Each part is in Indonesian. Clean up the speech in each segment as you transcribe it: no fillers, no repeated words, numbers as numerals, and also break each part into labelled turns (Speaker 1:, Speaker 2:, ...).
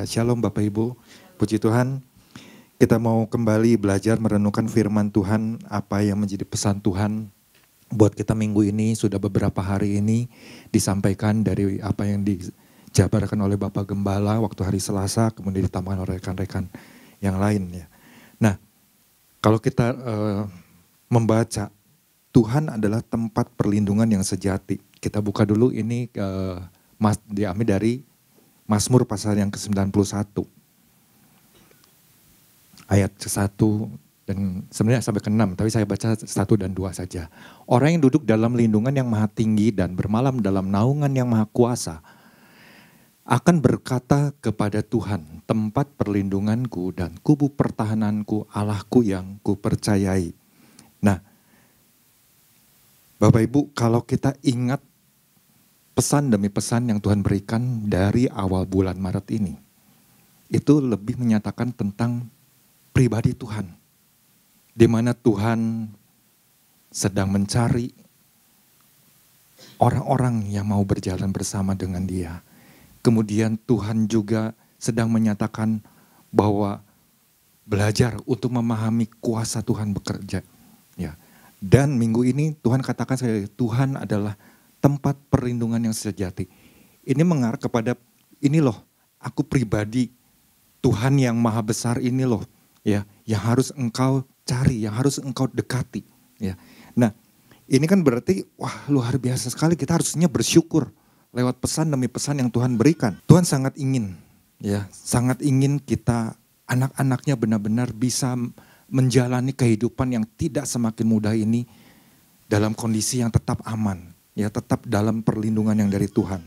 Speaker 1: Shalom Bapak Ibu, puji Tuhan. Kita mau kembali belajar merenungkan firman Tuhan, apa yang menjadi pesan Tuhan buat kita minggu ini. Sudah beberapa hari ini disampaikan dari apa yang dijabarkan oleh Bapak Gembala waktu hari Selasa, kemudian ditambahkan oleh rekan-rekan yang lain. Ya. Nah, kalau kita membaca, Tuhan adalah tempat perlindungan yang sejati. Kita buka dulu ini diambil dari Mazmur pasal yang ke-91. Ayat ke-1 dan sebenarnya sampai ke-6, tapi saya baca 1 dan 2 saja. Orang yang duduk dalam lindungan yang maha tinggi dan bermalam dalam naungan yang maha kuasa akan berkata kepada Tuhan, tempat perlindunganku dan kubu pertahananku, Allahku yang kupercayai. Nah, Bapak Ibu, kalau kita ingat pesan demi pesan yang Tuhan berikan dari awal bulan Maret ini, itu lebih menyatakan tentang pribadi Tuhan, di mana Tuhan sedang mencari orang-orang yang mau berjalan bersama dengan Dia. Kemudian Tuhan juga sedang menyatakan bahwa belajar untuk memahami kuasa Tuhan bekerja. Ya. Dan minggu ini Tuhan katakan Tuhan adalah tempat perlindungan yang sejati. Ini mengarah kepada ini loh, aku pribadi, Tuhan yang maha besar ini loh. Ya, yang harus engkau cari, yang harus engkau dekati. Ya, nah ini kan berarti wah luar biasa sekali. Kita harusnya bersyukur lewat pesan demi pesan yang Tuhan berikan. Tuhan sangat ingin, ya, sangat ingin kita anak-anaknya benar-benar bisa menjalani kehidupan yang tidak semakin mudah ini dalam kondisi yang tetap aman, ya, tetap dalam perlindungan yang dari Tuhan.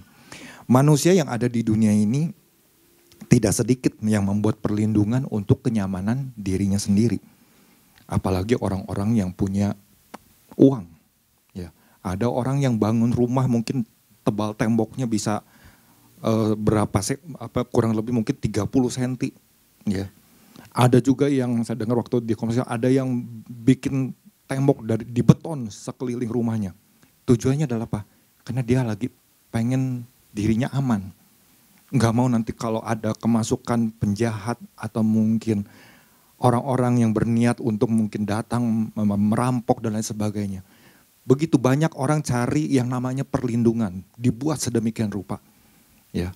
Speaker 1: Manusia yang ada di dunia ini tidak sedikit yang membuat perlindungan untuk kenyamanan dirinya sendiri. Apalagi orang-orang yang punya uang. Ya, ada orang yang bangun rumah mungkin tebal temboknya bisa kurang lebih mungkin 30 cm. Ya. Ada juga yang saya dengar waktu di komersial, ada yang bikin tembok di beton sekeliling rumahnya. Tujuannya adalah apa? Karena dia lagi pengen dirinya aman. Nggak mau nanti kalau ada kemasukan penjahat atau mungkin orang-orang yang berniat untuk mungkin datang merampok dan lain sebagainya. Begitu banyak orang cari yang namanya perlindungan, dibuat sedemikian rupa. Ya,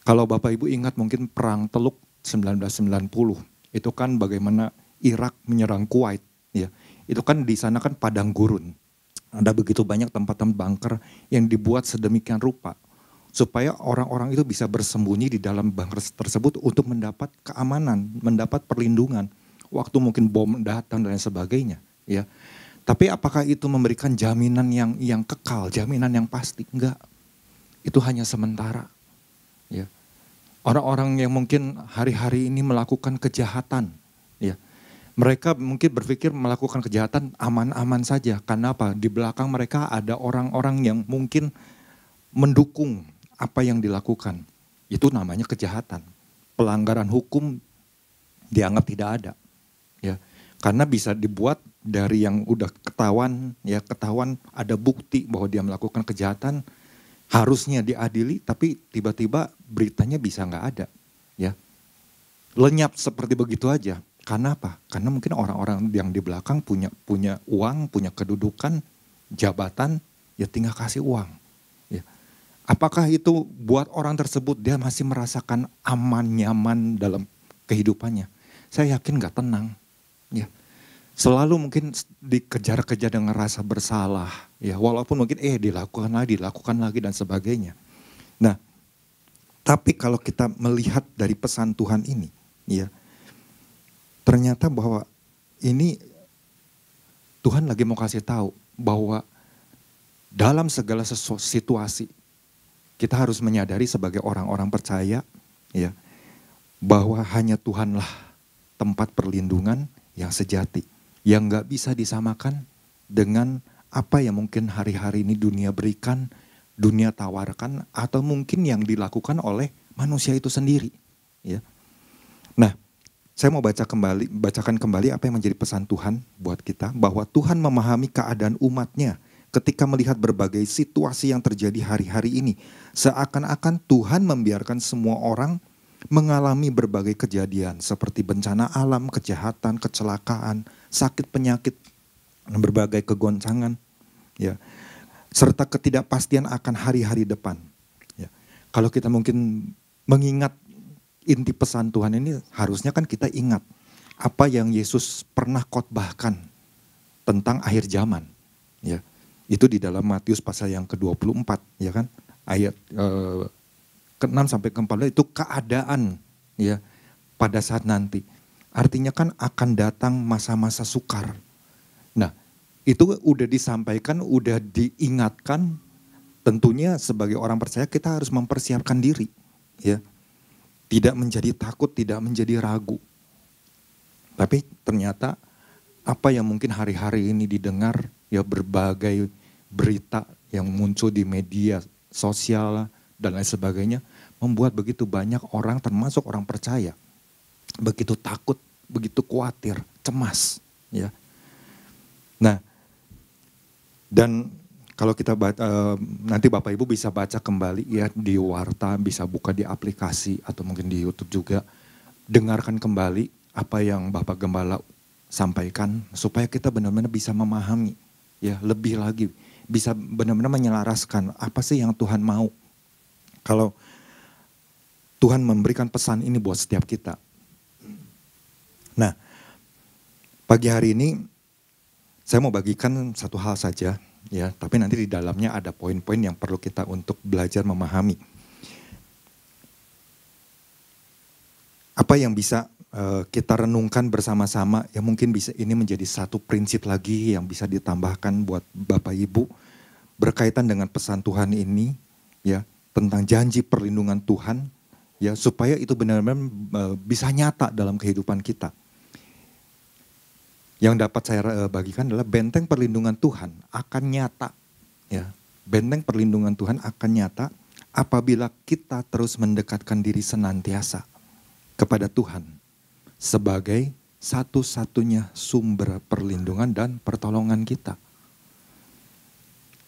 Speaker 1: kalau Bapak Ibu ingat mungkin perang Teluk 1990, itu kan bagaimana Irak menyerang Kuwait. Ya, itu kan di sana kan padang gurun. Ada begitu banyak tempat-tempat bunker yang dibuat sedemikian rupa, supaya orang-orang itu bisa bersembunyi di dalam bunker tersebut untuk mendapat keamanan, mendapat perlindungan. Waktu mungkin bom datang dan lain sebagainya. Ya. Tapi apakah itu memberikan jaminan yang kekal, jaminan yang pasti? Enggak. Itu hanya sementara. Ya. Orang-orang yang mungkin hari-hari ini melakukan kejahatan. Ya. Mereka mungkin berpikir melakukan kejahatan aman-aman saja. Karena apa? Di belakang mereka ada orang-orang yang mungkin mendukung apa yang dilakukan. Itu namanya kejahatan. Pelanggaran hukum dianggap tidak ada. Ya, karena bisa dibuat dari yang udah ketahuan, ya ketahuan ada bukti bahwa dia melakukan kejahatan, harusnya diadili, tapi tiba-tiba beritanya bisa nggak ada. Ya, lenyap seperti begitu aja. Karena apa? Karena mungkin orang-orang yang di belakang punya uang, punya kedudukan, jabatan, ya tinggal kasih uang. Ya. Apakah itu buat orang tersebut dia masih merasakan aman, nyaman dalam kehidupannya? Saya yakin gak tenang. Ya. Selalu mungkin dikejar-kejar dengan rasa bersalah. Ya, walaupun mungkin dilakukan lagi dan sebagainya. Nah, tapi kalau kita melihat dari pesan Tuhan ini, ya, ternyata bahwa ini Tuhan lagi mau kasih tahu bahwa dalam segala situasi kita harus menyadari sebagai orang-orang percaya, ya, bahwa hanya Tuhanlah tempat perlindungan yang sejati, yang gak bisa disamakan dengan apa yang mungkin hari-hari ini dunia berikan, dunia tawarkan, atau mungkin yang dilakukan oleh manusia itu sendiri. Ya. Nah, saya mau bacakan kembali apa yang menjadi pesan Tuhan buat kita, bahwa Tuhan memahami keadaan umatnya ketika melihat berbagai situasi yang terjadi hari-hari ini. Seakan-akan Tuhan membiarkan semua orang mengalami berbagai kejadian seperti bencana alam, kejahatan, kecelakaan, sakit penyakit, berbagai kegoncangan, ya, serta ketidakpastian akan hari-hari depan. Ya. Kalau kita mungkin mengingat inti pesan Tuhan ini, harusnya kan kita ingat apa yang Yesus pernah khotbahkan tentang akhir zaman. Ya. Itu di dalam Matius pasal yang ke-24, ya kan? Ayat ke-6 sampai ke-14 itu keadaan, ya, pada saat nanti. Artinya kan akan datang masa-masa sukar. Nah, itu udah disampaikan, udah diingatkan. Tentunya sebagai orang percaya kita harus mempersiapkan diri, ya. Tidak menjadi takut, tidak menjadi ragu. Tapi ternyata apa yang mungkin hari-hari ini didengar, ya, berbagai berita yang muncul di media sosial dan lain sebagainya, membuat begitu banyak orang, termasuk orang percaya, begitu takut, begitu khawatir, cemas, ya. Nah, dan kalau kita nanti Bapak Ibu bisa baca kembali, ya, di Warta, bisa buka di aplikasi atau mungkin di YouTube juga, dengarkan kembali apa yang Bapak Gembala sampaikan supaya kita benar-benar bisa memahami, ya, lebih lagi, bisa benar-benar menyelaraskan apa sih yang Tuhan mau. Kalau Tuhan memberikan pesan ini buat setiap kita. Nah, pagi hari ini saya mau bagikan satu hal saja, ya, tapi nanti di dalamnya ada poin-poin yang perlu kita untuk belajar memahami. Apa yang bisa kita renungkan bersama-sama, ya, mungkin bisa ini menjadi satu prinsip lagi yang bisa ditambahkan buat Bapak Ibu berkaitan dengan pesan Tuhan ini, ya, tentang janji perlindungan Tuhan, ya, supaya itu benar-benar bisa nyata dalam kehidupan kita. Yang dapat saya bagikan adalah benteng perlindungan Tuhan akan nyata, ya. Benteng perlindungan Tuhan akan nyata apabila kita terus mendekatkan diri senantiasa kepada Tuhan sebagai satu-satunya sumber perlindungan dan pertolongan kita.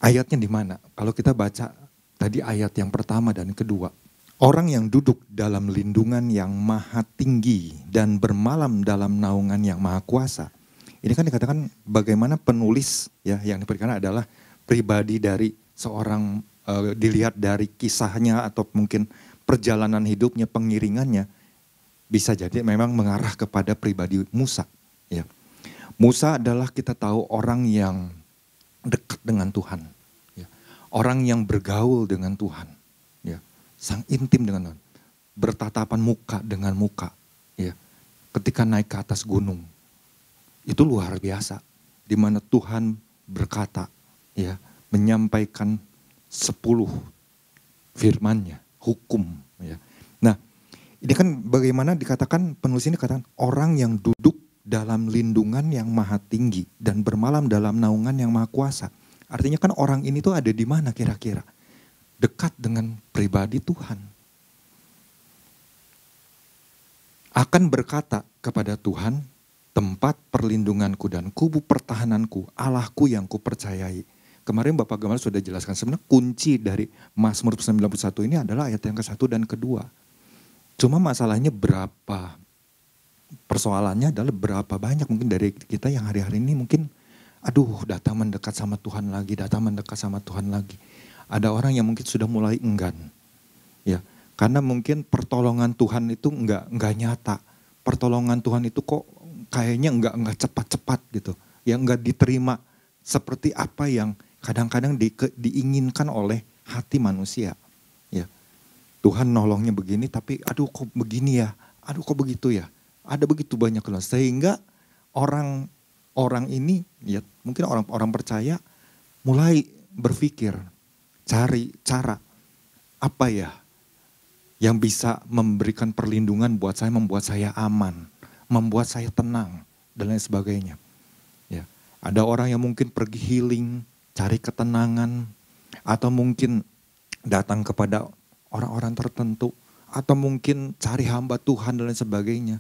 Speaker 1: Ayatnya di mana? Kalau kita baca tadi ayat yang pertama dan kedua. Orang yang duduk dalam lindungan yang maha tinggi dan bermalam dalam naungan yang maha kuasa. Ini kan dikatakan bagaimana penulis, ya, yang diberikan adalah pribadi dari seorang, dilihat dari kisahnya atau mungkin perjalanan hidupnya, pengiringannya. Bisa jadi memang mengarah kepada pribadi Musa. Ya. Musa adalah kita tahu orang yang dekat dengan Tuhan. Ya. Orang yang bergaul dengan Tuhan. Ya. Sang intim dengan Tuhan. Bertatapan muka dengan muka. Ya. Ketika naik ke atas gunung. Itu luar biasa. Di mana Tuhan berkata, ya, menyampaikan 10 firman-Nya, hukum. Ya. Nah, ini kan bagaimana dikatakan, penulis ini katakan orang yang duduk dalam lindungan yang maha tinggi dan bermalam dalam naungan yang maha kuasa. Artinya kan orang ini tuh ada di mana kira-kira? Dekat dengan pribadi Tuhan. Akan berkata kepada Tuhan, tempat perlindunganku dan kubu pertahananku, Allahku yang kupercayai. Kemarin Bapak Gembala sudah jelaskan sebenarnya kunci dari Mazmur 91 ini adalah ayat yang ke-1 dan kedua. Cuma masalahnya persoalannya adalah berapa banyak mungkin dari kita yang hari-hari ini mungkin, aduh, datang mendekat sama Tuhan lagi, datang mendekat sama Tuhan lagi. Ada orang yang mungkin sudah mulai enggan, ya, karena mungkin pertolongan Tuhan itu enggak nyata. Pertolongan Tuhan itu kok kayaknya enggak cepat-cepat gitu, ya, enggak diterima seperti apa yang kadang-kadang diinginkan oleh hati manusia, ya. Tuhan nolongnya begini tapi aduh kok begini ya, aduh kok begitu ya. Ada begitu banyak keluhan sehingga orang ini, ya, mungkin orang percaya mulai berpikir cari cara apa ya yang bisa memberikan perlindungan buat saya, membuat saya aman, membuat saya tenang dan lain sebagainya. Ya, ada orang yang mungkin pergi healing, cari ketenangan, atau mungkin datang kepada orang-orang tertentu, atau mungkin cari hamba Tuhan dan lain sebagainya.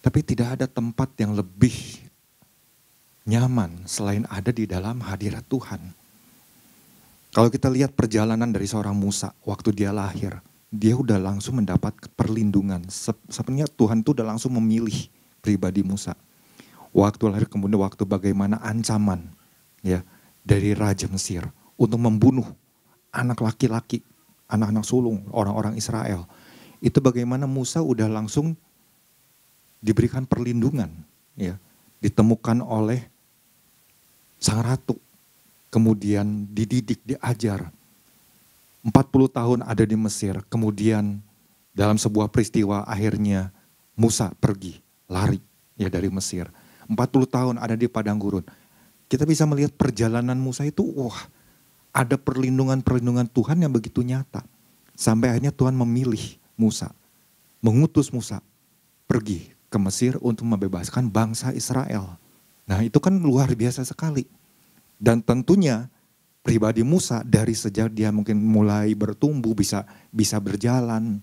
Speaker 1: Tapi tidak ada tempat yang lebih nyaman selain ada di dalam hadirat Tuhan. Kalau kita lihat perjalanan dari seorang Musa waktu dia lahir, dia udah langsung mendapat perlindungan. Sebenarnya Tuhan itu udah langsung memilih pribadi Musa. Waktu lahir, kemudian waktu bagaimana ancaman ya dari Raja Mesir untuk membunuh anak laki-laki, anak-anak sulung, orang-orang Israel. Itu bagaimana Musa udah langsung diberikan perlindungan, ya, ditemukan oleh sang ratu, kemudian dididik, diajar. 40 tahun ada di Mesir, kemudian dalam sebuah peristiwa akhirnya Musa pergi, lari ya dari Mesir. 40 tahun ada di padang gurun. Kita bisa melihat perjalanan Musa itu, wah, ada perlindungan-perlindungan Tuhan yang begitu nyata. Sampai akhirnya Tuhan memilih Musa, mengutus Musa pergi ke Mesir untuk membebaskan bangsa Israel. Nah, itu kan luar biasa sekali. Dan tentunya pribadi Musa dari sejak dia mungkin mulai bertumbuh, bisa berjalan,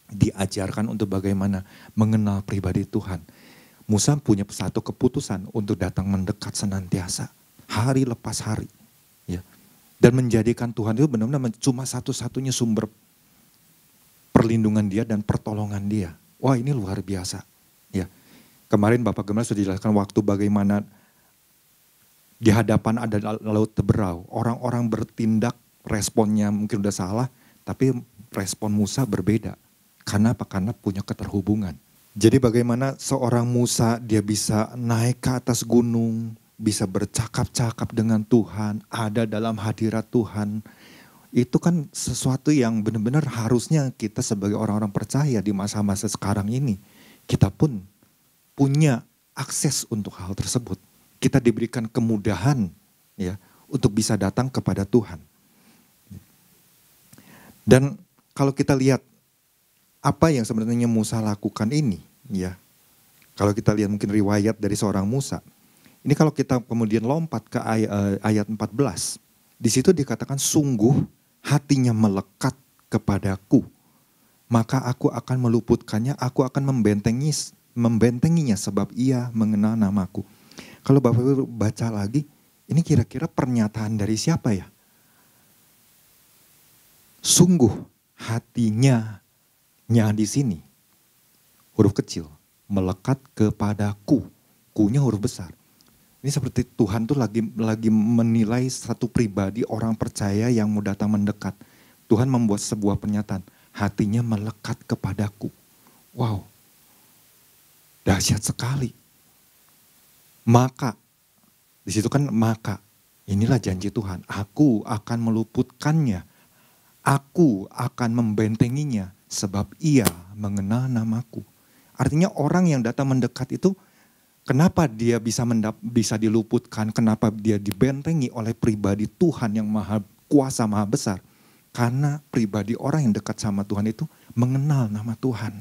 Speaker 1: diajarkan untuk bagaimana mengenal pribadi Tuhan. Musa punya satu keputusan untuk datang mendekat senantiasa, hari lepas hari, ya. Dan menjadikan Tuhan itu benar-benar cuma satu-satunya sumber perlindungan dia dan pertolongan dia. Wah, ini luar biasa, ya. Kemarin Bapak Gembala sudah dijelaskan waktu bagaimana di hadapan ada laut Teberau, orang-orang bertindak, responnya mungkin udah salah, tapi respon Musa berbeda. Karena apa? Karena punya keterhubungan. Jadi bagaimana seorang Musa dia bisa naik ke atas gunung, bisa bercakap-cakap dengan Tuhan, ada dalam hadirat Tuhan. Itu kan sesuatu yang benar-benar harusnya kita sebagai orang-orang percaya di masa-masa sekarang ini. Kita pun punya akses untuk hal tersebut. Kita diberikan kemudahan ya untuk bisa datang kepada Tuhan. Dan kalau kita lihat apa yang sebenarnya Musa lakukan ini, ya. Kalau kita lihat mungkin riwayat dari seorang Musa. Ini kalau kita kemudian lompat ke ayat 14. Di situ dikatakan sungguh hatinya melekat kepadaku. Maka aku akan meluputkannya, aku akan membentenginya sebab ia mengenal namaku. Kalau Bapak Ibu baca lagi, ini kira-kira pernyataan dari siapa ya? Sungguh hatinya di sini, huruf kecil, melekat kepadaku, kunya huruf besar. Ini seperti Tuhan tuh lagi menilai satu pribadi orang percaya yang mau datang mendekat. Tuhan membuat sebuah pernyataan, hatinya melekat kepadaku. Wow, dahsyat sekali. Maka, di situ kan maka, inilah janji Tuhan, aku akan meluputkannya, aku akan membentenginya, sebab ia mengenal namaku. Artinya orang yang datang mendekat itu, kenapa dia bisa diluputkan, kenapa dia dibentengi oleh pribadi Tuhan yang maha kuasa, maha besar. Karena pribadi orang yang dekat sama Tuhan itu mengenal nama Tuhan.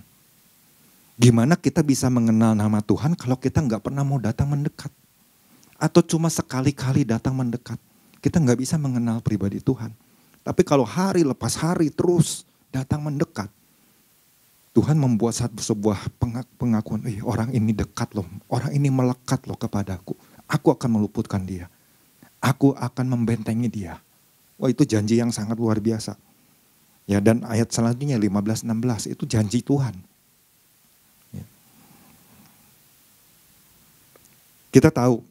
Speaker 1: Gimana kita bisa mengenal nama Tuhan kalau kita nggak pernah mau datang mendekat? Atau cuma sekali-kali datang mendekat. Kita nggak bisa mengenal pribadi Tuhan. Tapi kalau hari lepas hari terus datang mendekat, Tuhan membuat sebuah pengakuan, orang ini dekat loh, orang ini melekat loh kepadaku. Aku akan meluputkan dia. Aku akan membentengi dia. Wah, itu janji yang sangat luar biasa. Ya, dan ayat selanjutnya 15-16 itu janji Tuhan. Ya. Kita tahu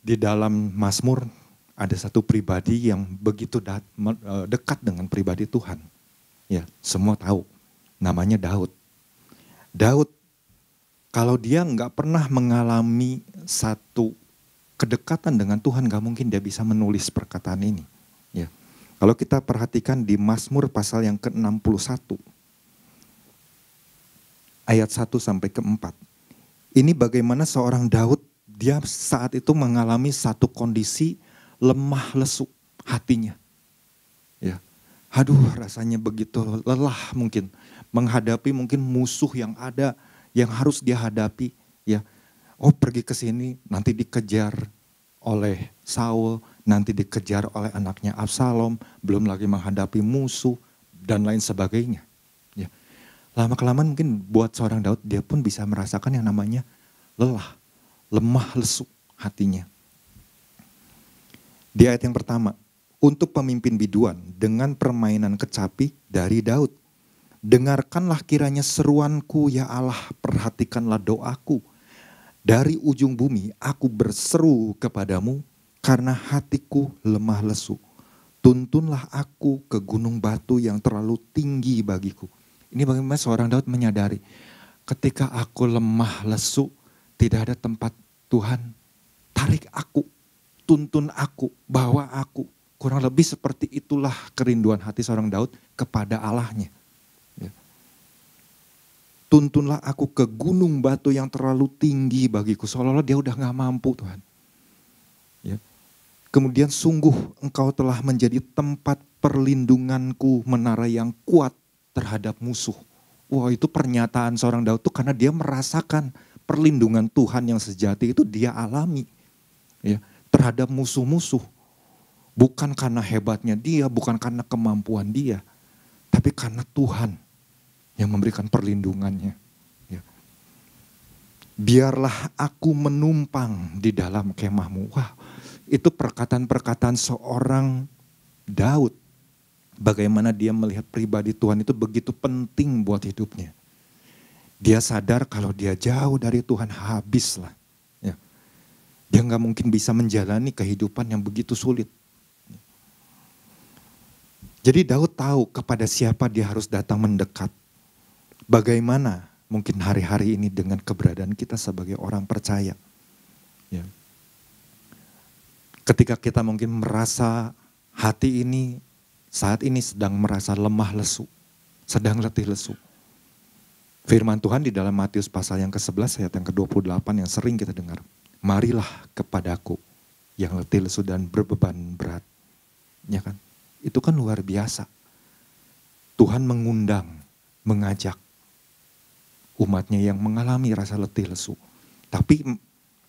Speaker 1: di dalam Mazmur ada satu pribadi yang begitu dekat dengan pribadi Tuhan. Ya, semua tahu. Namanya Daud. Daud, kalau dia nggak pernah mengalami satu kedekatan dengan Tuhan, nggak mungkin dia bisa menulis perkataan ini. Ya, kalau kita perhatikan di Mazmur pasal yang ke-61, ayat 1 sampai ke 4. Ini bagaimana seorang Daud, dia saat itu mengalami satu kondisi lemah lesu hatinya. Ya. Aduh, rasanya begitu lelah mungkin menghadapi mungkin musuh yang ada yang harus dia hadapi, ya. Oh, pergi ke sini nanti dikejar oleh Saul, nanti dikejar oleh anaknya Absalom, belum lagi menghadapi musuh dan lain sebagainya. Ya. Lama-kelamaan mungkin buat seorang Daud dia pun bisa merasakan yang namanya lelah, lemah lesu hatinya. Di ayat yang pertama, untuk pemimpin biduan dengan permainan kecapi dari Daud. Dengarkanlah kiranya seruanku ya Allah, perhatikanlah doaku. Dari ujung bumi aku berseru kepadamu karena hatiku lemah lesu. Tuntunlah aku ke gunung batu yang terlalu tinggi bagiku. Ini bagaimana seorang Daud menyadari, ketika aku lemah lesu, tidak ada tempat Tuhan, tarik aku, tuntun aku, bawa aku. Kurang lebih seperti itulah kerinduan hati seorang Daud kepada Allahnya. Ya. Tuntunlah aku ke gunung batu yang terlalu tinggi bagiku. Seolah-olah dia udah gak mampu Tuhan. Ya. Kemudian sungguh engkau telah menjadi tempat perlindunganku, menara yang kuat terhadap musuh. Wah, itu pernyataan seorang Daud itu karena dia merasakan perlindungan Tuhan yang sejati itu dia alami. Ya, terhadap musuh-musuh. Bukan karena hebatnya dia, bukan karena kemampuan dia. Tapi karena Tuhan yang memberikan perlindungannya. Ya. Biarlah aku menumpang di dalam kemahmu. Wah, itu perkataan-perkataan seorang Daud. Bagaimana dia melihat pribadi Tuhan itu begitu penting buat hidupnya. Dia sadar kalau dia jauh dari Tuhan habislah. Ya. Dia gak mungkin bisa menjalani kehidupan yang begitu sulit. Jadi Daud tahu kepada siapa dia harus datang mendekat. Bagaimana mungkin hari-hari ini dengan keberadaan kita sebagai orang percaya. Ya. Ketika kita mungkin merasa hati ini saat ini sedang merasa lemah lesu, sedang letih lesu. Firman Tuhan di dalam Matius pasal yang ke-11 ayat yang ke-28 yang sering kita dengar. Marilah kepadaku yang letih lesu dan berbeban berat. Ya kan? Itu kan luar biasa. Tuhan mengundang, mengajak umatnya yang mengalami rasa letih lesu. Tapi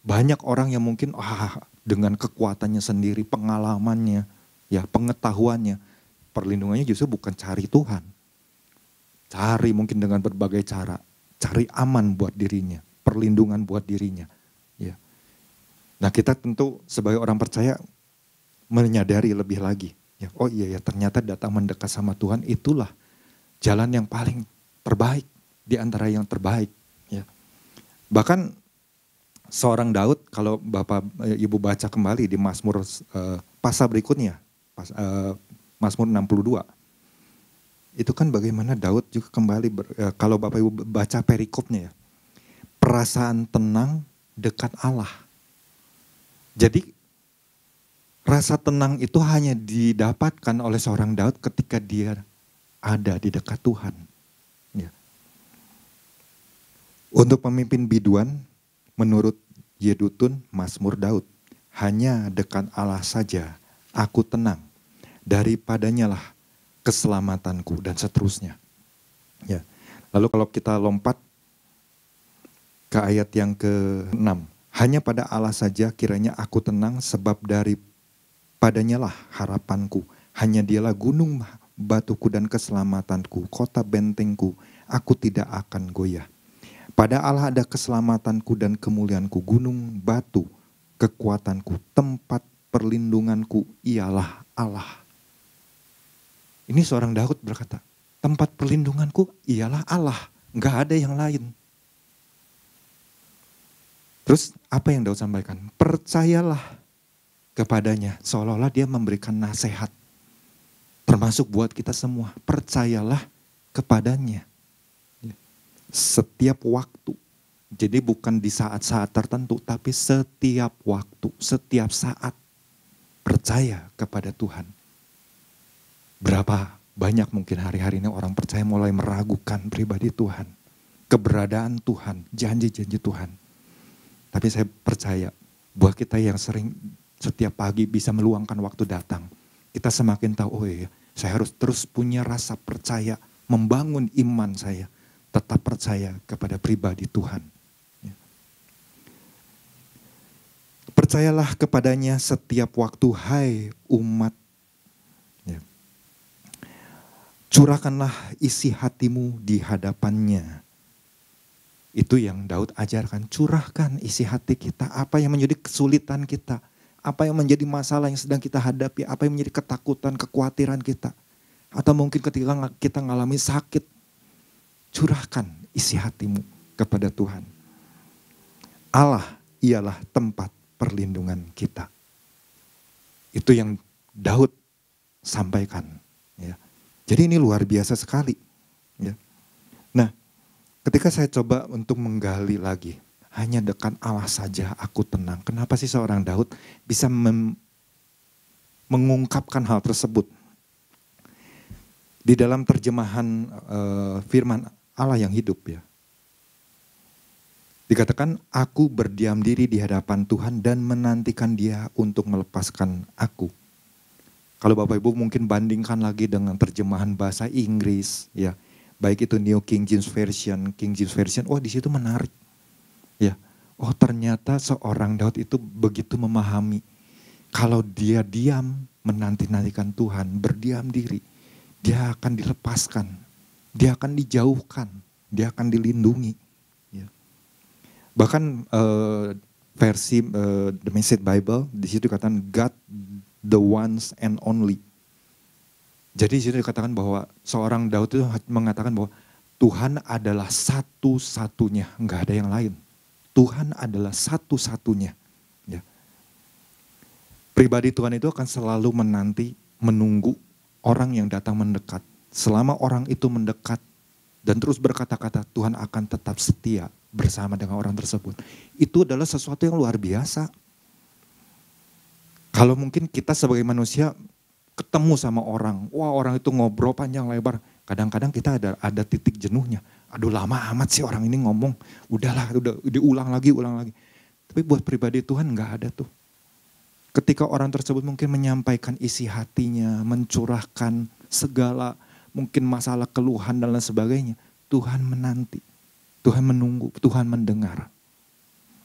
Speaker 1: banyak orang yang mungkin dengan kekuatannya sendiri, pengalamannya, ya pengetahuannya, perlindungannya justru bukan cari Tuhan. Cari mungkin dengan berbagai cara, cari aman buat dirinya, perlindungan buat dirinya. Ya. Nah kita tentu sebagai orang percaya menyadari lebih lagi. Ya, oh iya ya ternyata datang mendekat sama Tuhan itulah jalan yang paling terbaik di antara yang terbaik. Ya. Bahkan seorang Daud, kalau Bapak Ibu baca kembali di Mazmur pasal berikutnya, Mazmur 62. Itu kan bagaimana Daud juga kembali, kalau Bapak Ibu baca perikopnya ya. Perasaan tenang dekat Allah. Jadi rasa tenang itu hanya didapatkan oleh seorang Daud ketika dia ada di dekat Tuhan. Ya. Untuk pemimpin biduan, menurut Yedutun, Mazmur Daud, hanya dekat Allah saja aku tenang, daripadanya lah keselamatanku dan seterusnya. Ya. Lalu kalau kita lompat ke ayat yang ke-6, hanya pada Allah saja kiranya aku tenang sebab daripadanya lah harapanku, hanya dialah gunung batuku dan keselamatanku, kota bentengku, aku tidak akan goyah. Pada Allah ada keselamatanku dan kemuliaanku, gunung batu, kekuatanku, tempat perlindunganku ialah Allah. Ini seorang Daud berkata, tempat perlindunganku ialah Allah, gak ada yang lain. Terus apa yang Daud sampaikan? Percayalah kepadanya, seolah-olah dia memberikan nasihat. Termasuk buat kita semua, percayalah kepadanya. Setiap waktu. Jadi bukan di saat-saat tertentu, tapi setiap waktu, setiap saat. Percaya kepada Tuhan. Berapa banyak mungkin hari-hari ini orang percaya mulai meragukan pribadi Tuhan. Keberadaan Tuhan, janji-janji Tuhan. Tapi saya percaya, buat kita yang sering setiap pagi bisa meluangkan waktu datang. Kita semakin tahu, oh iya, saya harus terus punya rasa percaya, membangun iman saya. Tetap percaya kepada pribadi Tuhan. Ya. Percayalah kepadanya setiap waktu, hai umat. Ya. Curahkanlah isi hatimu di hadapannya. Itu yang Daud ajarkan, curahkan isi hati kita. Apa yang menjadi kesulitan kita, apa yang menjadi masalah yang sedang kita hadapi, apa yang menjadi ketakutan, kekhawatiran kita. Atau mungkin ketika kita mengalami sakit, curahkan isi hatimu kepada Tuhan. Allah ialah tempat perlindungan kita. Itu yang Daud sampaikan. Ya. Jadi ini luar biasa sekali. Ya. Nah, ketika saya coba untuk menggali lagi, hanya dekat Allah saja aku tenang. Kenapa sih seorang Daud bisa mengungkapkan hal tersebut? Di dalam terjemahan firman Allah yang hidup ya. Dikatakan, aku berdiam diri di hadapan Tuhan dan menantikan Dia untuk melepaskan aku. Kalau Bapak Ibu mungkin bandingkan lagi dengan terjemahan bahasa Inggris, ya, baik itu New King James Version, oh di situ menarik, ya. Oh ternyata seorang Daud itu begitu memahami, kalau dia diam menanti-nantikan Tuhan, berdiam diri, dia akan dilepaskan, dia akan dijauhkan, dia akan dilindungi. Bahkan versi The Message Bible di situ dikatakan God the ones and only. Jadi di situ dikatakan bahwa seorang Daud itu mengatakan bahwa Tuhan adalah satu-satunya, nggak ada yang lain. Tuhan adalah satu-satunya. Ya. Pribadi Tuhan itu akan selalu menanti, menunggu orang yang datang mendekat. Selama orang itu mendekat dan terus berkata-kata, Tuhan akan tetap setia bersama dengan orang tersebut. Itu adalah sesuatu yang luar biasa. Kalau mungkin kita sebagai manusia ketemu sama orang, wah orang itu ngobrol panjang lebar, kadang-kadang kita ada titik jenuhnya. Aduh lama amat sih orang ini ngomong, udah diulang lagi. Tapi buat pribadi Tuhan nggak ada tuh. Ketika orang tersebut mungkin menyampaikan isi hatinya, mencurahkan segala mungkin masalah keluhan dan lain sebagainya, Tuhan menanti. Tuhan menunggu, Tuhan mendengar.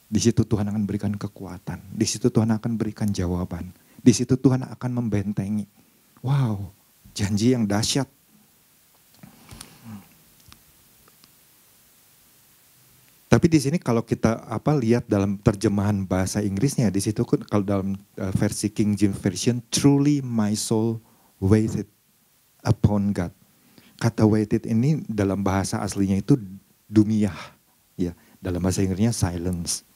Speaker 1: Di situ Tuhan akan berikan kekuatan. Di situ Tuhan akan berikan jawaban. Di situ Tuhan akan membentengi. Wow, janji yang dahsyat. Tapi di sini kalau kita lihat dalam terjemahan bahasa Inggrisnya, di situ kalau dalam versi King James Version, truly my soul waited upon God. Kata waited ini dalam bahasa aslinya itu dumiyah, ya, dalam bahasa Inggrisnya silence,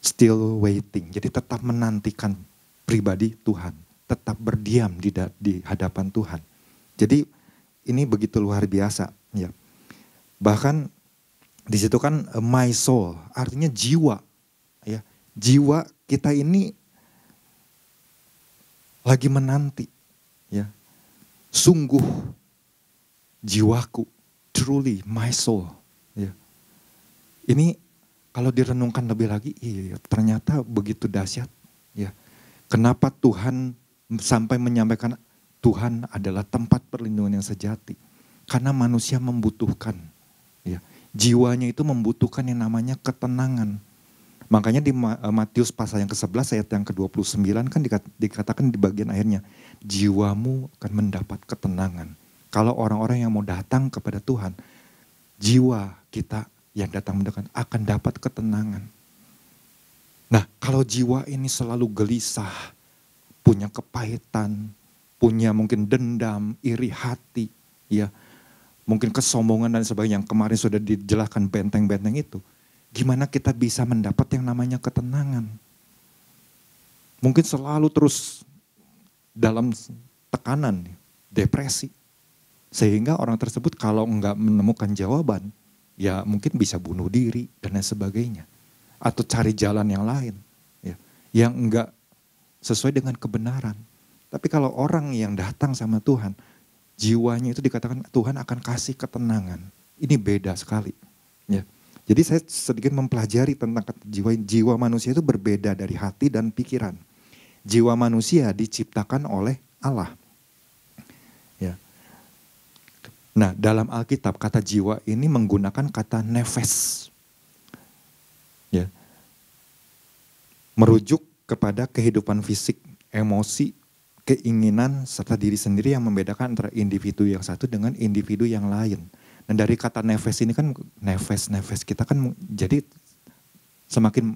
Speaker 1: still waiting. Jadi tetap menantikan pribadi Tuhan, tetap berdiam di hadapan Tuhan. Jadi ini begitu luar biasa, ya. Bahkan di situ kan my soul, artinya jiwa, ya, jiwa kita ini lagi menanti, ya, sungguh jiwaku, truly my soul. Ya. Ini kalau direnungkan lebih lagi, iya, ternyata begitu dahsyat. Ya. Kenapa Tuhan sampai menyampaikan Tuhan adalah tempat perlindungan yang sejati? Karena manusia membutuhkan. Ya. Jiwanya itu membutuhkan yang namanya ketenangan. Makanya di Matius pasal yang ke-11 ayat yang ke-29 kan dikatakan di bagian akhirnya, jiwamu akan mendapat ketenangan. Kalau orang-orang yang mau datang kepada Tuhan, jiwa kita yang datang mendekat akan dapat ketenangan. Nah, kalau jiwa ini selalu gelisah, punya kepahitan, punya mungkin dendam, iri hati, ya, mungkin kesombongan dan sebagainya yang kemarin sudah dijelaskan benteng-benteng itu, gimana kita bisa mendapat yang namanya ketenangan? Mungkin selalu terus dalam tekanan, depresi. Sehingga orang tersebut kalau enggak menemukan jawaban, ya mungkin bisa bunuh diri dan lain sebagainya. Atau cari jalan yang lain, ya, yang enggak sesuai dengan kebenaran. Tapi kalau orang yang datang sama Tuhan, jiwanya itu dikatakan Tuhan akan kasih ketenangan. Ini beda sekali. Ya. Jadi saya sedikit mempelajari tentang jiwa manusia itu berbeda dari hati dan pikiran. Jiwa manusia diciptakan oleh Allah. Ya. Nah, dalam Alkitab kata jiwa ini menggunakan kata nefes. Ya. Merujuk kepada kehidupan fisik, emosi, keinginan, serta diri sendiri yang membedakan antara individu yang satu dengan individu yang lain. Dan dari kata nefes ini kan, nefes kita kan jadi semakin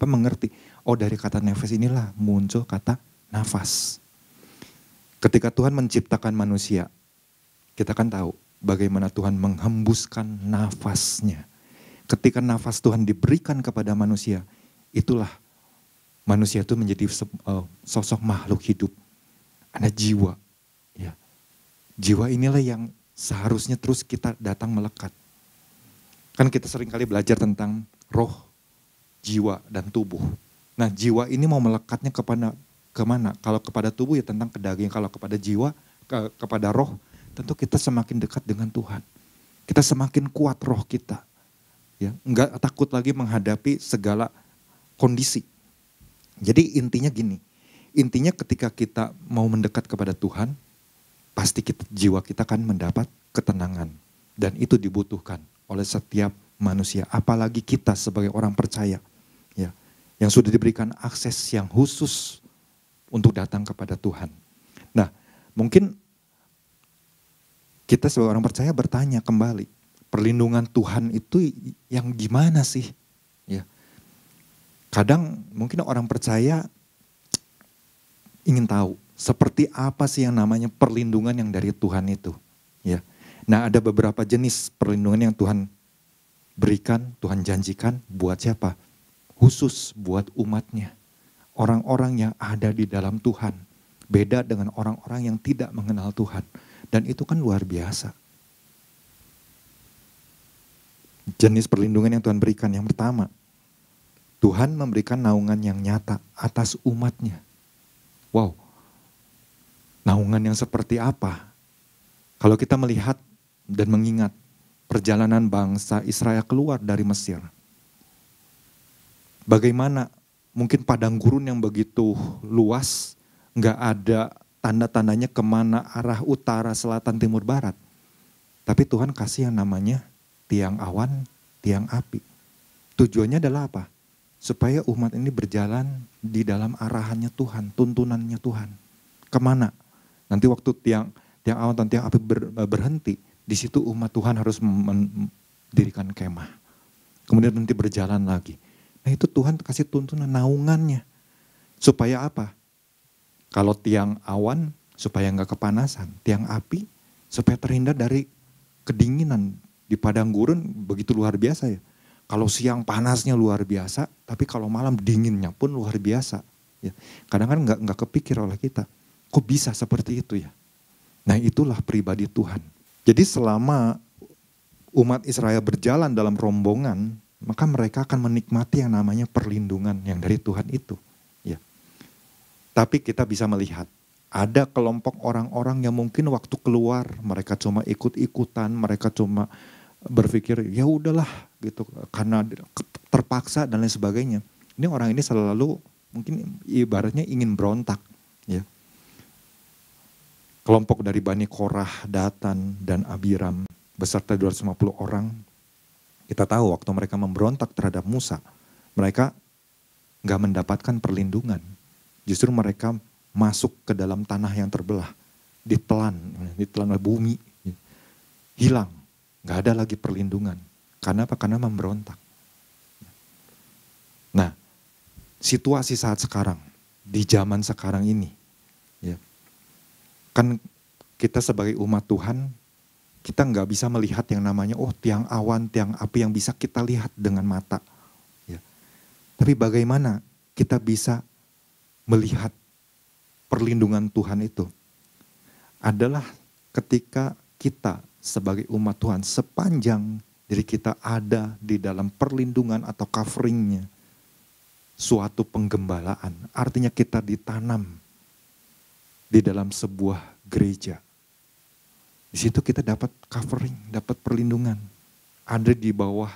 Speaker 1: mengerti. Oh, dari kata nefes inilah muncul kata nafas. Ketika Tuhan menciptakan manusia, kita kan tahu bagaimana Tuhan menghembuskan nafasnya. Ketika nafas Tuhan diberikan kepada manusia, itulah manusia itu menjadi sosok makhluk hidup. Ada jiwa. Ya. Jiwa inilah yang seharusnya terus kita datang melekat. Kan kita sering kali belajar tentang roh, jiwa, dan tubuh. Nah, jiwa ini mau melekatnya kemana? Kalau kepada tubuh ya tentang ke daging. Kalau kepada jiwa, kepada roh, tentu kita semakin dekat dengan Tuhan. Kita semakin kuat roh kita. Ya, enggak takut lagi menghadapi segala kondisi. Jadi intinya gini, intinya ketika kita mau mendekat kepada Tuhan, pasti jiwa kita akan mendapat ketenangan. Dan itu dibutuhkan oleh setiap manusia, apalagi kita sebagai orang percaya. Ya, yang sudah diberikan akses yang khusus untuk datang kepada Tuhan. Nah, mungkin kita sebagai orang percaya bertanya kembali, perlindungan Tuhan itu yang gimana sih? Ya. Kadang mungkin orang percaya ingin tahu seperti apa sih yang namanya perlindungan yang dari Tuhan itu. Ya. Nah, ada beberapa jenis perlindungan yang Tuhan berikan, Tuhan janjikan buat siapa? Khusus buat umatnya. Orang-orang yang ada di dalam Tuhan. Beda dengan orang-orang yang tidak mengenal Tuhan. Dan itu kan luar biasa. Jenis perlindungan yang Tuhan berikan yang pertama, Tuhan memberikan naungan yang nyata atas umatnya. Wow, naungan yang seperti apa? Kalau kita melihat dan mengingat perjalanan bangsa Israel keluar dari Mesir. Bagaimana mungkin padang gurun yang begitu luas, nggak ada tanda-tandanya kemana arah utara, selatan, timur, barat. Tapi Tuhan kasih yang namanya tiang awan, tiang api. Tujuannya adalah apa? Supaya umat ini berjalan di dalam arahannya Tuhan, tuntunannya Tuhan. Kemana? Nanti waktu tiang awan dan tiang api berhenti, di situ umat Tuhan harus mendirikan kemah. Kemudian nanti berjalan lagi. Nah itu Tuhan kasih tuntunan naungannya. Supaya apa? Kalau tiang awan, supaya nggak kepanasan. Tiang api, supaya terhindar dari kedinginan. Di padang gurun begitu luar biasa ya. Kalau siang panasnya luar biasa, tapi kalau malam dinginnya pun luar biasa. Ya. Kadang-kadang nggak kepikir oleh kita, kok bisa seperti itu ya? Nah itulah pribadi Tuhan. Jadi selama umat Israel berjalan dalam rombongan, maka mereka akan menikmati yang namanya perlindungan yang dari Tuhan itu. Ya. Tapi kita bisa melihat, ada kelompok orang-orang yang mungkin waktu keluar, mereka cuma ikut-ikutan, mereka cuma berpikir ya udahlah gitu karena terpaksa dan lain sebagainya. Ini orang ini selalu mungkin ibaratnya ingin berontak ya. Kelompok dari Bani Korah, Datan dan Abiram beserta 250 orang. Kita tahu waktu mereka memberontak terhadap Musa, mereka nggak mendapatkan perlindungan. Justru mereka masuk ke dalam tanah yang terbelah, ditelan oleh bumi, hilang. Gak ada lagi perlindungan. Karena apa? Karena memberontak. Nah, situasi saat sekarang, di zaman sekarang ini, ya, kan kita sebagai umat Tuhan, kita gak bisa melihat yang namanya, tiang awan, tiang api yang bisa kita lihat dengan mata. Ya. Tapi bagaimana kita bisa melihat perlindungan Tuhan itu? Adalah ketika kita sebagai umat Tuhan, sepanjang diri kita ada di dalam perlindungan atau coveringnya suatu penggembalaan. Artinya kita ditanam di dalam sebuah gereja. Di situ kita dapat covering, dapat perlindungan. Ada di bawah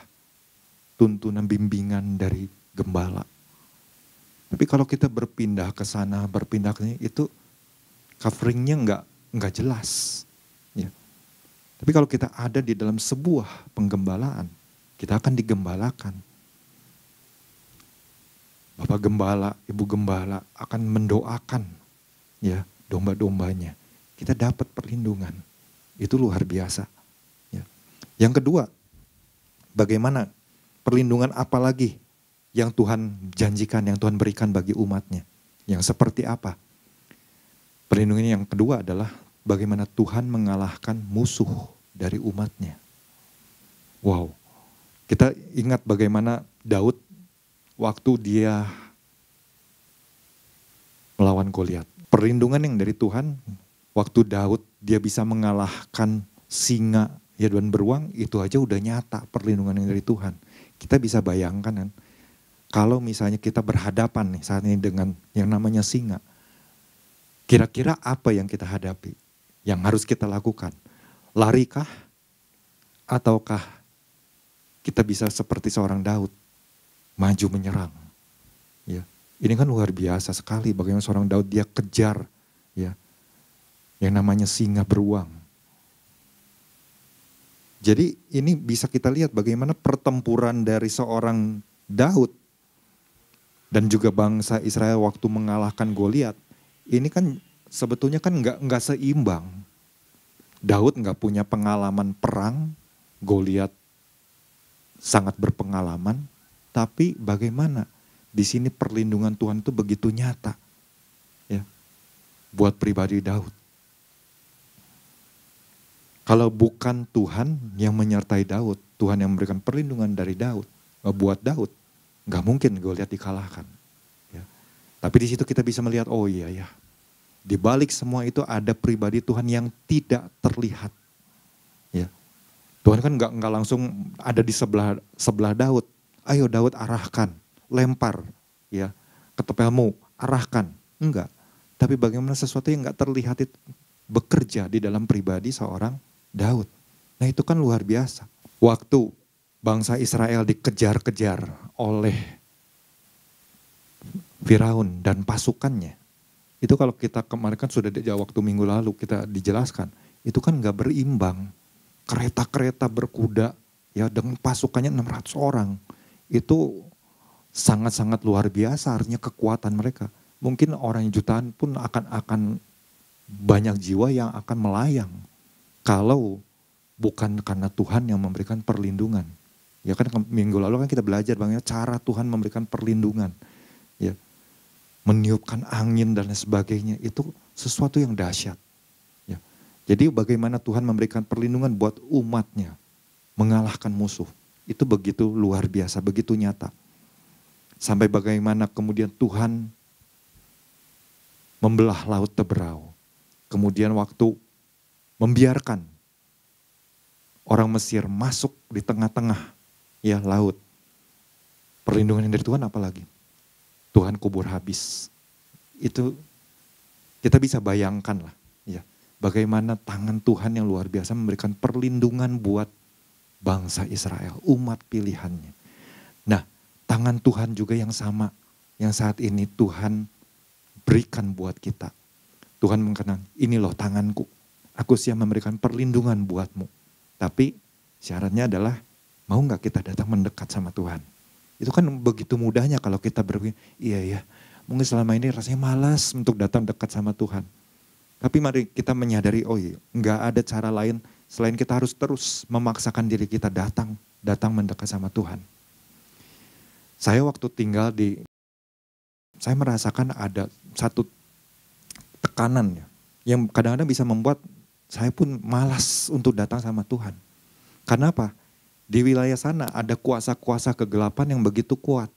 Speaker 1: tuntunan bimbingan dari gembala. Tapi kalau kita berpindah ke sana, berpindah ke sini, itu coveringnya nggak jelas. Ya. Tapi kalau kita ada di dalam sebuah penggembalaan, kita akan digembalakan. Bapak gembala, ibu gembala akan mendoakan ya domba-dombanya. Kita dapat perlindungan. Itu luar biasa. Ya. Yang kedua, bagaimana perlindungan apa lagi yang Tuhan janjikan, yang Tuhan berikan bagi umatnya? Yang seperti apa? Perlindungan yang kedua adalah bagaimana Tuhan mengalahkan musuh dari umatnya. Wow, kita ingat bagaimana Daud waktu dia melawan Goliat. Perlindungan yang dari Tuhan, waktu Daud dia bisa mengalahkan singa ya dan beruang, itu aja udah nyata perlindungan yang dari Tuhan. Kita bisa bayangkan kan, kalau misalnya kita berhadapan nih saat ini dengan yang namanya singa, kira-kira apa yang kita hadapi? Yang harus kita lakukan? Larikah? Ataukah kita bisa seperti seorang Daud, maju menyerang? Ya, ini kan luar biasa sekali bagaimana seorang Daud dia kejar ya yang namanya singa beruang. Jadi ini bisa kita lihat bagaimana pertempuran dari seorang Daud dan juga bangsa Israel waktu mengalahkan Goliat. Ini kan sebetulnya kan nggak seimbang. Daud nggak punya pengalaman perang, Goliat sangat berpengalaman, tapi bagaimana di sini perlindungan Tuhan itu begitu nyata, ya, buat pribadi Daud. Kalau bukan Tuhan yang menyertai Daud, Tuhan yang memberikan perlindungan dari Daud, buat Daud, nggak mungkin Goliat dikalahkan. Ya. Tapi di situ kita bisa melihat, oh iya ya, di balik semua itu ada pribadi Tuhan yang tidak terlihat. Ya. Tuhan kan nggak langsung ada di sebelah Daud. Ayo Daud arahkan, lempar, ya, ketepelmu, arahkan. Enggak. Tapi bagaimana sesuatu yang nggak terlihat itu bekerja di dalam pribadi seorang Daud. Nah itu kan luar biasa. Waktu bangsa Israel dikejar-kejar oleh Firaun dan pasukannya. Itu kalau kita kemarin kan sudah waktu minggu lalu kita dijelaskan. Itu kan gak berimbang. Kereta-kereta berkuda ya dengan pasukannya 600 orang. Itu sangat-sangat luar biasa artinya kekuatan mereka. Mungkin orang jutaan pun akan banyak jiwa yang akan melayang. Kalau bukan karena Tuhan yang memberikan perlindungan. Ya kan minggu lalu kan kita belajar bagaimana cara Tuhan memberikan perlindungan. Ya, meniupkan angin dan lain sebagainya. Itu sesuatu yang dahsyat. Ya. Jadi bagaimana Tuhan memberikan perlindungan buat umatnya. Mengalahkan musuh. Itu begitu luar biasa, begitu nyata. Sampai bagaimana kemudian Tuhan membelah laut Teberau. Kemudian waktu membiarkan orang Mesir masuk di tengah-tengah ya laut. Perlindungan dari Tuhan apalagi? Tuhan kubur habis. Itu kita bisa bayangkan lah ya. Bagaimana tangan Tuhan yang luar biasa memberikan perlindungan buat bangsa Israel, umat pilihannya. Nah, tangan Tuhan juga yang sama yang saat ini Tuhan berikan buat kita. Tuhan mengatakan, ini loh tanganku. Aku siap memberikan perlindungan buatmu. Tapi syaratnya adalah, mau gak kita datang mendekat sama Tuhan? Itu kan begitu mudahnya kalau kita berpikir, iya ya, mungkin selama ini rasanya malas untuk datang dekat sama Tuhan. Tapi mari kita menyadari, oh iya, gak ada cara lain selain kita harus terus memaksakan diri kita datang mendekat sama Tuhan. Saya waktu tinggal saya merasakan ada satu tekanan yang kadang-kadang bisa membuat saya pun malas untuk datang sama Tuhan. Karena apa? Di wilayah sana ada kuasa-kuasa kegelapan yang begitu kuat.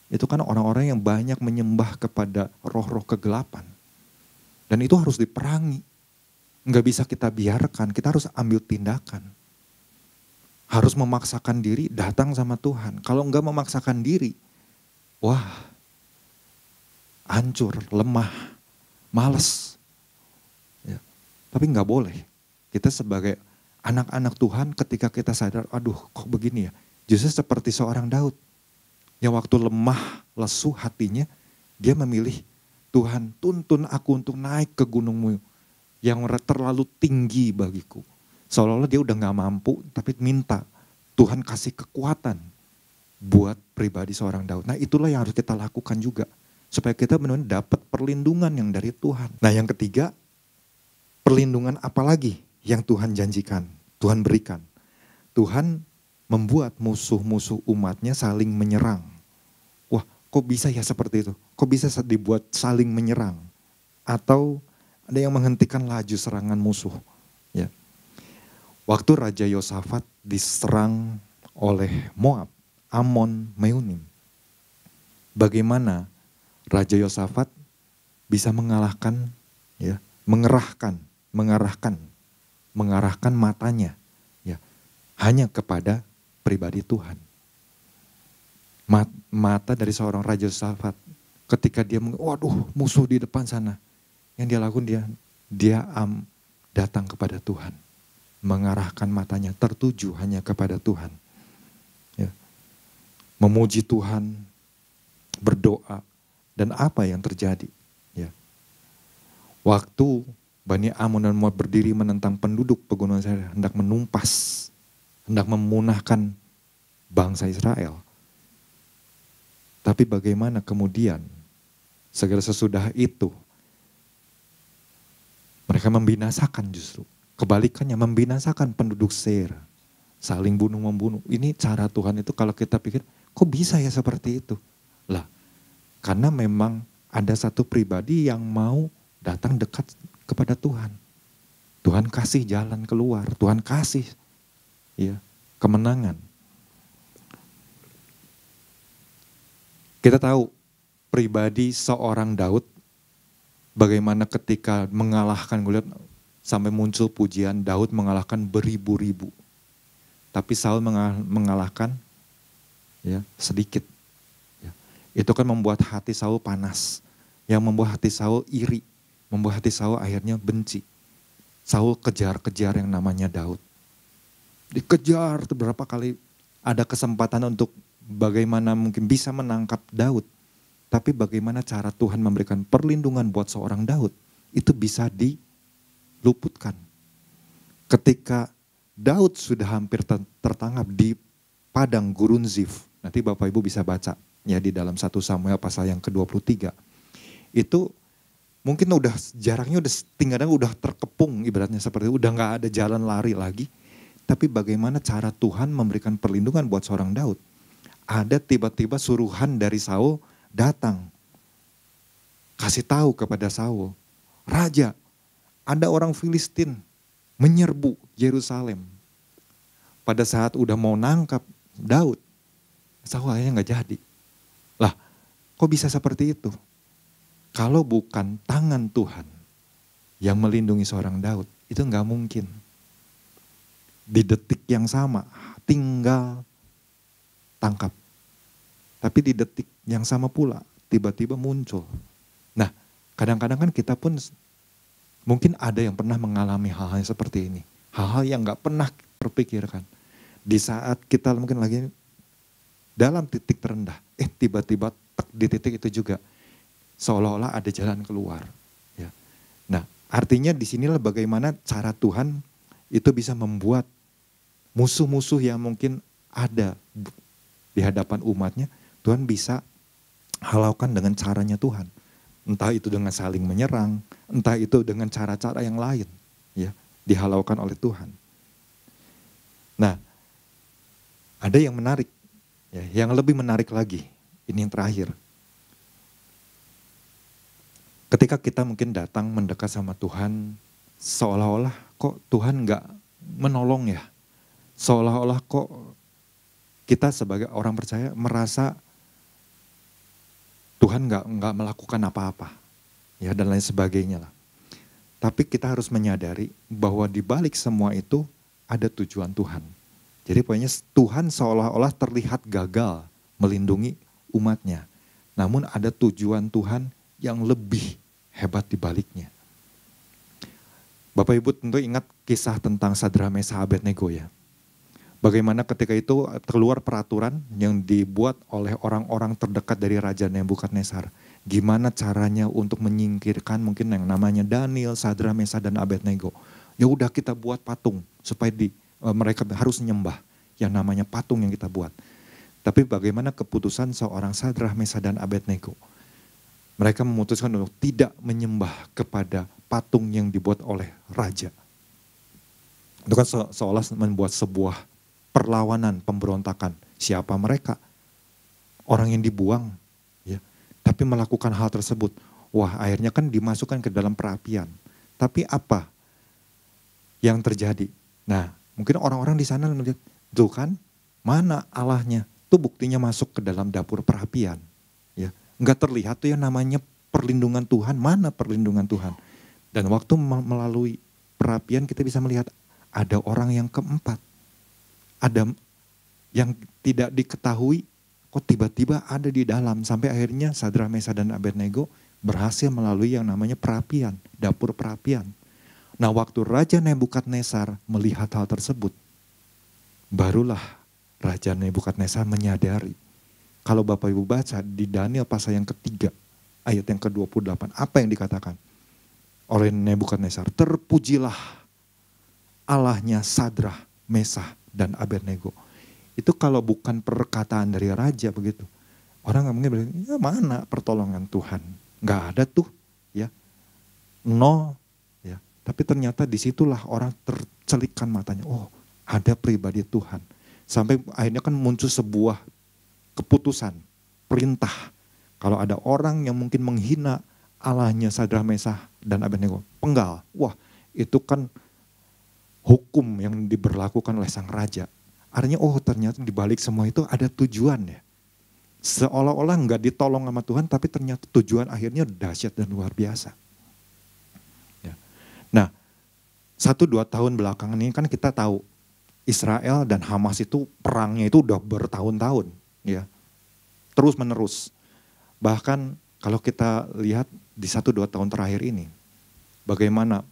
Speaker 1: Itu kan orang-orang yang banyak menyembah kepada roh-roh kegelapan. Dan itu harus diperangi. Nggak bisa kita biarkan, kita harus ambil tindakan. Harus memaksakan diri datang sama Tuhan. Kalau nggak memaksakan diri, wah, hancur, lemah, males. Ya. Tapi nggak boleh. Kita sebagai anak-anak Tuhan ketika kita sadar, aduh kok begini ya. Justru seperti seorang Daud. Yang waktu lemah, lesu hatinya, dia memilih, Tuhan tuntun aku untuk naik ke gunungmu yang terlalu tinggi bagiku. Seolah-olah dia udah gak mampu, tapi minta Tuhan kasih kekuatan buat pribadi seorang Daud. Nah itulah yang harus kita lakukan juga. Supaya kita benar-benar dapat perlindungan yang dari Tuhan. Nah yang ketiga, perlindungan apa lagi yang Tuhan janjikan, Tuhan berikan. Tuhan membuat musuh-musuh umatnya saling menyerang. Wah kok bisa ya seperti itu? Kok bisa dibuat saling menyerang? Atau ada yang menghentikan laju serangan musuh. Ya. Waktu Raja Yosafat diserang oleh Moab, Amon, Meunim. Bagaimana Raja Yosafat bisa mengalahkan, ya, mengarahkan matanya, ya, hanya kepada pribadi Tuhan. Mata dari seorang Raja Yosafat ketika dia, waduh, musuh di depan sana. Yang dia lakukan, dia datang kepada Tuhan. Mengarahkan matanya tertuju hanya kepada Tuhan. Ya. Memuji Tuhan, berdoa, dan apa yang terjadi. Ya. Waktu Bani Amon dan Moab berdiri menentang penduduk pegunungan Seir, hendak menumpas, hendak memunahkan bangsa Israel. Tapi bagaimana kemudian segera sesudah itu mereka membinasakan justru. Kebalikannya membinasakan penduduk Seir. Saling bunuh-membunuh. Ini cara Tuhan itu kalau kita pikir, kok bisa ya seperti itu? Lah, karena memang ada satu pribadi yang mau datang dekat kepada Tuhan. Tuhan kasih jalan keluar. Tuhan kasih, ya, kemenangan. Kita tahu pribadi seorang Daud, bagaimana ketika mengalahkan, gue lihat sampai muncul pujian, Daud mengalahkan beribu-ribu. Tapi Saul mengalahkan, ya, sedikit. Ya. Itu kan membuat hati Saul panas. Yang membuat hati Saul iri. Membuat hati Saul akhirnya benci. Saul kejar-kejar yang namanya Daud. Dikejar beberapa kali, ada kesempatan untuk bagaimana mungkin bisa menangkap Daud. Tapi bagaimana cara Tuhan memberikan perlindungan buat seorang Daud, itu bisa diluputkan. Ketika Daud sudah hampir tertangkap di padang gurun Zif, nanti Bapak Ibu bisa baca ya di dalam 1 Samuel pasal yang ke-23. Itu mungkin udah jaraknya tinggalnya udah terkepung, ibaratnya seperti itu, udah gak ada jalan lari lagi. Tapi bagaimana cara Tuhan memberikan perlindungan buat seorang Daud. Ada tiba-tiba suruhan dari Saul datang, kasih tahu kepada Saul, Raja, ada orang Filistin menyerbu Yerusalem. Pada saat udah mau nangkap Daud, Saul akhirnya gak jadi. Lah, kok bisa seperti itu? Kalau bukan tangan Tuhan yang melindungi seorang Daud, itu gak mungkin. Di detik yang sama, tinggal tangkap. Tapi di detik yang sama pula, tiba-tiba muncul. Nah, kadang-kadang kan kita pun mungkin ada yang pernah mengalami hal-hal seperti ini. Hal-hal yang gak pernah terpikirkan. Di saat kita mungkin lagi dalam titik terendah, tiba-tiba di titik itu juga seolah-olah ada jalan keluar. Ya. Nah, artinya di sinilah bagaimana cara Tuhan itu bisa membuat musuh-musuh yang mungkin ada di hadapan umatnya, Tuhan bisa halaukan dengan caranya Tuhan. Entah itu dengan saling menyerang, entah itu dengan cara-cara yang lain, ya, dihalaukan oleh Tuhan. Nah, ada yang menarik, ya, yang lebih menarik lagi, ini yang terakhir. Ketika kita mungkin datang mendekat sama Tuhan, seolah-olah kok Tuhan gak menolong ya. Seolah-olah kok kita sebagai orang percaya merasa Tuhan nggak melakukan apa-apa, ya, dan lain sebagainya lah. Tapi kita harus menyadari bahwa di balik semua itu ada tujuan Tuhan. Jadi pokoknya Tuhan seolah-olah terlihat gagal melindungi umatnya. Namun ada tujuan Tuhan yang lebih hebat di baliknya. Bapak Ibu tentu ingat kisah tentang Sadrak Mesakh Abednego ya. Bagaimana ketika itu keluar peraturan yang dibuat oleh orang-orang terdekat dari Raja Nebukadnezar. Gimana caranya untuk menyingkirkan mungkin yang namanya Daniel, Sadrak, Mesakh, dan Abednego. Ya udah kita buat patung supaya mereka harus nyembah yang namanya patung yang kita buat. Tapi bagaimana keputusan seorang Sadrak, Mesakh, dan Abednego. Mereka memutuskan untuk tidak menyembah kepada patung yang dibuat oleh raja. Itu kan seolah membuat sebuah perlawanan, pemberontakan. Siapa mereka? Orang yang dibuang, ya. Tapi melakukan hal tersebut. Wah, akhirnya kan dimasukkan ke dalam perapian. Tapi apa yang terjadi? Nah, Mungkin orang-orang di sana melihat, tuh kan, mana Allahnya? Itu buktinya masuk ke dalam dapur perapian. Ya, nggak terlihat tuh yang namanya perlindungan Tuhan, mana perlindungan Tuhan. Dan waktu melalui perapian kita bisa melihat ada orang yang keempat. Ada yang tidak diketahui, kok tiba-tiba ada di dalam. Sampai akhirnya Sadrak, Mesak, dan Abednego berhasil melalui yang namanya perapian, dapur perapian. Nah waktu Raja Nebukadnezar melihat hal tersebut, barulah Raja Nebukadnezar menyadari. Kalau Bapak Ibu baca di Daniel pasal yang ketiga, ayat yang ke-28, apa yang dikatakan oleh Nebukadnezar? Terpujilah Allahnya Sadrak, Mesak, dan Abednego. Itu kalau bukan perkataan dari raja begitu. Orang nggak mungkin bilang, ya mana pertolongan Tuhan? Nggak ada tuh, ya. No, ya. Tapi ternyata disitulah orang tercelikkan matanya. Oh, ada pribadi Tuhan. Sampai akhirnya kan muncul sebuah keputusan, perintah. Kalau ada orang yang mungkin menghina Allahnya Sadrak, Mesak, dan Abednego, penggal. Wah, itu kan hukum yang diberlakukan oleh sang raja. Artinya oh ternyata dibalik semua itu ada tujuan ya. Seolah-olah nggak ditolong sama Tuhan tapi ternyata tujuan akhirnya dahsyat dan luar biasa. Ya. Nah 1-2 tahun belakangan ini kan kita tahu Israel dan Hamas itu perangnya itu udah bertahun-tahun. Ya. Terus menerus. Bahkan kalau kita lihat di 1-2 tahun terakhir ini. Bagaimana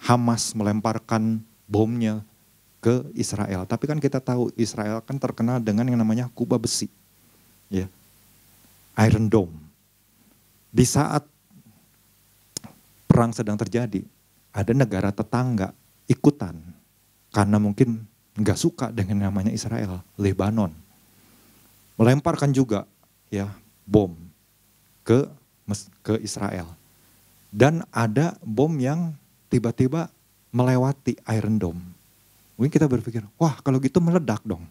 Speaker 1: Hamas melemparkan bomnya ke Israel. Tapi kan kita tahu Israel kan terkenal dengan yang namanya kubah besi. Ya. Iron Dome. Di saat perang sedang terjadi, ada negara tetangga ikutan. Karena mungkin nggak suka dengan namanya Israel, Lebanon. Melemparkan juga ya bom ke Israel. Dan ada bom yang tiba-tiba melewati Iron Dome. Mungkin kita berpikir, wah kalau gitu meledak dong.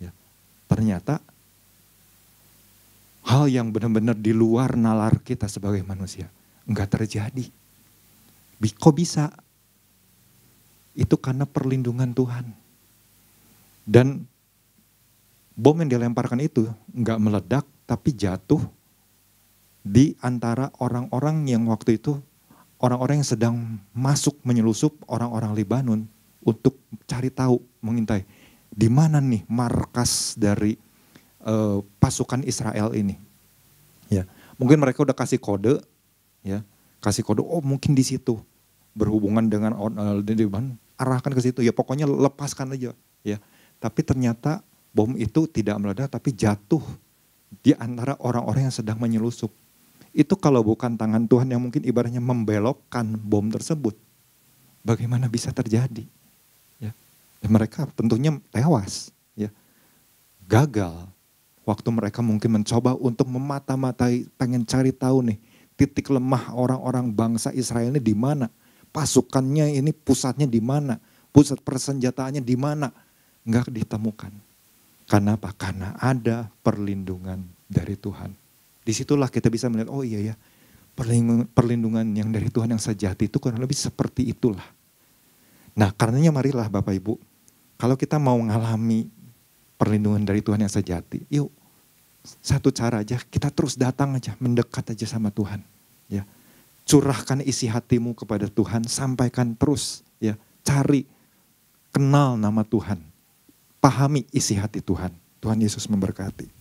Speaker 1: Ya. Ternyata hal yang benar-benar di luar nalar kita sebagai manusia. Enggak terjadi. Kok bisa? Itu karena perlindungan Tuhan. Dan bom yang dilemparkan itu enggak meledak tapi jatuh di antara orang-orang yang waktu itu, orang-orang yang sedang masuk menyelusup orang-orang Lebanon. Untuk cari tahu, mengintai di mana nih markas dari pasukan Israel ini. Ya, mungkin mereka udah kasih kode, ya, kasih kode. Oh mungkin di situ berhubungan dengan Lebanon, arahkan ke situ. Ya pokoknya lepaskan aja. Ya, tapi ternyata bom itu tidak meledak, tapi jatuh di antara orang-orang yang sedang menyelusup. Itu kalau bukan tangan Tuhan yang mungkin ibaratnya membelokkan bom tersebut, bagaimana bisa terjadi? Dan mereka tentunya tewas, ya, gagal. Waktu mereka mungkin mencoba untuk memata-matai, pengen cari tahu nih titik lemah orang-orang bangsa Israel ini di mana, pasukannya ini pusatnya di mana, pusat persenjataannya di mana, nggak ditemukan. Karena apa? Karena ada perlindungan dari Tuhan. Disitulah kita bisa melihat, oh iya ya, perlindungan yang dari Tuhan yang sejati itu kurang lebih seperti itulah. Nah karenanya marilah Bapak Ibu, kalau kita mau mengalami perlindungan dari Tuhan yang sejati, yuk satu cara aja, kita terus datang aja, mendekat aja sama Tuhan. Ya, curahkan isi hatimu kepada Tuhan, sampaikan terus, ya, cari, kenal nama Tuhan, pahami isi hati Tuhan. Tuhan Yesus memberkati.